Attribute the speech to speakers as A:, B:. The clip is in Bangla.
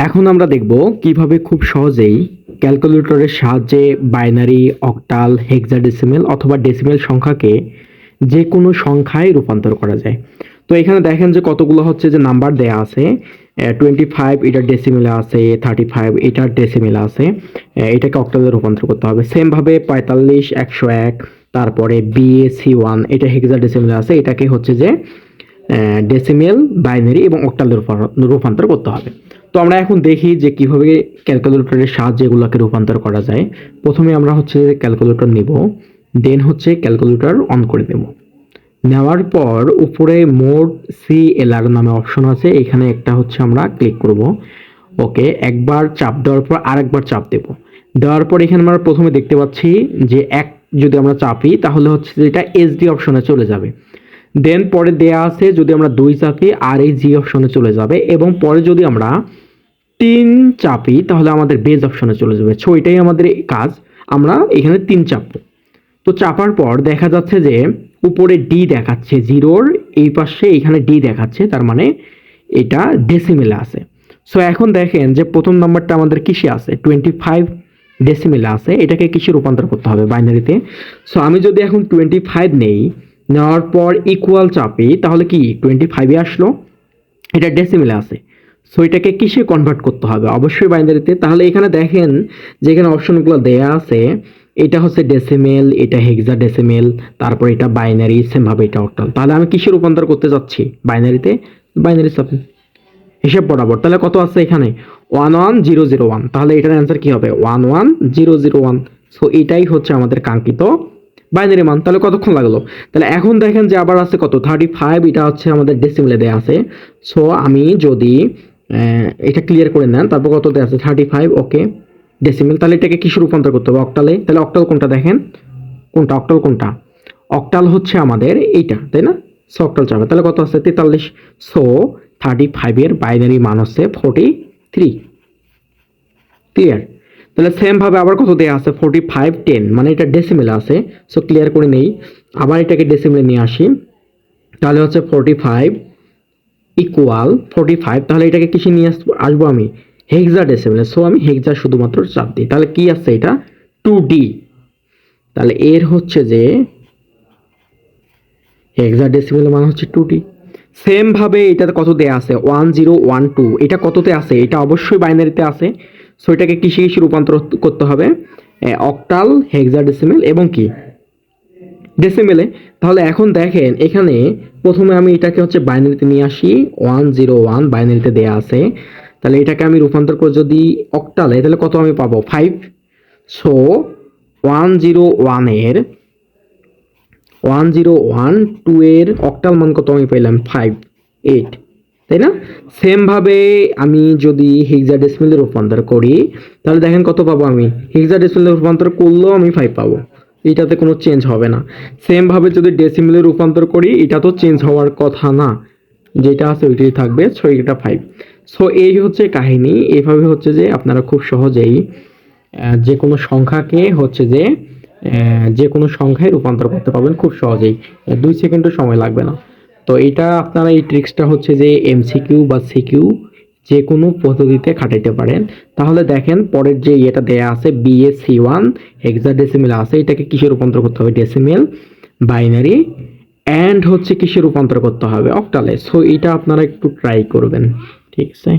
A: এখন আমরা দেখব কিভাবে খুব সহজেই ক্যালকুলেটরের সাহায্যে বাইনারি, অক্টাল, হেক্সাডেসিমেল অথবা ডেসিমেল সংখ্যাকে যে কোনো সংখ্যায় রূপান্তর করা যায়। তো এখানে দেখেন যে কতগুলো হচ্ছে যে নাম্বার দেয়া আছে। 25 এটার ডেসিমেলে আছে, 35 এটার ডেসিমেলে আছে। এটাকে অক্টালে রূপান্তর করতে হবে। সেমভাবে 45, 101, তারপরে BAC1 এটা হেক্সাডেসিমেলে আছে, এটাকে হচ্ছে যে ডেসিমেল, বাইনারি এবং অক্টালে রূপান্তর করতে হবে। তো আমরা এখন দেখি যে কিভাবে ক্যালকুলেটরের সাহায্যে এগুলোকে রূপান্তর করা যায়। প্রথমে আমরা হচ্ছে ক্যালকুলেটর নিব, দেন হচ্ছে ক্যালকুলেটর অন করে দেব। নেওয়ার পর উপরে মোড CLR নামে অপশন আছে, এখানে একটা হচ্ছে আমরা ক্লিক করব। ওকে, একবার চাপ দেওয়ার পর আরেকবার চাপ দেব। দেওয়ার পর এখানে আমরা প্রথমে দেখতে পাচ্ছি যে যদি আমরা চাপি তাহলে হচ্ছে যেটা SD অপশনে চলে যাবে। দেন পরে দেয়া আছে যদি আমরা 2 চাপি আর এই জি অপশনে চলে যাবে, এবং পরে যদি আমরা 3 চাপি তাহলে আমাদের বেজ অপশনে চলে যাবে। সো এটাই আমাদের কাজ, আমরা এখানে 3 চাপবো। তো চাপার পর দেখা যাচ্ছে যে উপরে ডি দেখাচ্ছে, জিরোর এই পাশে এখানে ডি দেখাচ্ছে, তার মানে এটা ডেসিমেলে আছে। সো এখন দেখেন যে প্রথম নাম্বারটা আমাদের কিসে আছে, 25 ডেসিমেলে আছে, এটাকে কিসে রূপান্তর করতে হবে, বাইনারিতে। সো আমি যদি এখন 25 নেই, নেওয়ার পর ইকুয়াল চাপি তাহলে কি 25 আসলো, এটা ডেসিমেলে আছে। সো এটাকে কিসে কনভার্ট করতে হবে, অবশ্যই বাইনারিতে। তাহলে এখানে দেখেন যে এখানে অপশনগুলো দেয়া আছে, এটা হচ্ছে ডেসিমেল, এটা হেক্সাডেসিমেল, তারপর এটা বাইনারি, সেমভাবে এটা অক্টাল। তাহলে আমি কিসে রূপান্তর করতে যাচ্ছি, বাইনারিতে, বাইনারি চাপি হিসাব বরাবর। তাহলে কত আছে এখানে 11001, তাহলে এটার অ্যান্সার কি হবে 11001। সো এটাই হচ্ছে আমাদের কাঙ্ক্ষিত বাইনারি মান। তাহলে কতক্ষণ লাগলো, তাহলে এখন দেখেন যে আবার আছে কত 35, এটা হচ্ছে আমাদের ডেসিমেলে দেয়া আছে। সো আমি যদি এটা ক্লিয়ার করে নেন, তারপর কত দেয়া আছে 35, ওকে ডেসিমেল। তাহলে এটাকে কিসে রূপান্তর করতে হবে, অক্টালে। তাহলে অক্টাল কোনটা দেখেন, কোনটা অক্টাল, কোনটা অক্টাল হচ্ছে আমাদের এইটা, তাই না। সো অক্টাল চাবে, তাহলে কত আছে 43। সো 35 এর বাইনারি মান হচ্ছে 43। ক্লিয়ার। তাহলে সেম ভাবে আবার কত দেয়া আছে 45 10, মানে এটা ডেসিমেলে আছে। সো ক্লিয়ার করে নেই, আবার এটাকে ডেসিমেলে নিয়ে আসি, তাহলে হচ্ছে 45 ইকুয়াল 45। তাহলে এটাকে কিসে নিয়ে আসবো আমি, হেক্সাডেসিমেলে। সো আমি হেক্সা শুধুমাত্র চাপ দিই, তাহলে কি আছে এটা 2D। তাহলে এর হচ্ছে যে হেক্সাডেসিমেলের মান হচ্ছে 2D। সেম ভাবে এটাতে কত দেয়া আছে 1012, এটা কততে আছে, এটা অবশ্যই বাইনারিতে আছে। সো এটাকে কিসে কিসে রূপান্তর করতে হবে, অক্টাল, হেক্সাডেসিমেল এবং কি ডেসিমেলে। তাহলে এখন দেখেন এখানে প্রথমে আমি এটাকে হচ্ছে বাইনারিতে নিয়ে আসি, 101 বাইনারিতে দেয়া আছে। তাহলে এটাকে আমি রূপান্তর করে যদি অক্টালে, তাহলে কত আমি পাবো 5। সো 101 এর অক্টাল মান কত আমি পেলাম 58, তাই না। সেম ভাবে আমি যদি হেক্সাডেসিমেলে রূপান্তর করি তাহলে দেখেন কত পাবো, আমি হেক্সাডেসিমেলে রূপান্তর করলেও আমি 5 পাবো, এটাতে কোনো চেঞ্জ হবে না। সেম ভাবে যদি ডেসিমেলে রূপান্তর করি এটা তো চেঞ্জ হওয়ার কথা না, যেটা আছে ওইটাই থাকবে। সো এটা 5। সো এই হচ্ছে কাহিনী। এইভাবে হচ্ছে যে আপনারা খুব সহজেই যে কোনো সংখ্যাকে হচ্ছে যে কোনো সংখ্যায় রূপান্তর করতে পারবেন খুব সহজেই, 2 সেকেন্ডও সময় লাগবে না। তো এটা আপনারা এই ট্রিক্সটা হচ্ছে যে MCQ বা CQ যে কোনো পদ্ধতিতে খাটাইতে পারেন। তাহলে দেখেন পরের যে এটা দেয়া আছে BAC1 হেক্সাডেসিমেল আছে, এটাকে কিসে রূপান্তর করতে হবে, ডেসিমেল, বাইনারি অ্যান্ড হচ্ছে কিসে রূপান্তর করতে হবে, অক্টালে। সো এটা আপনারা একটু ট্রাই করবেন, ঠিক আছে।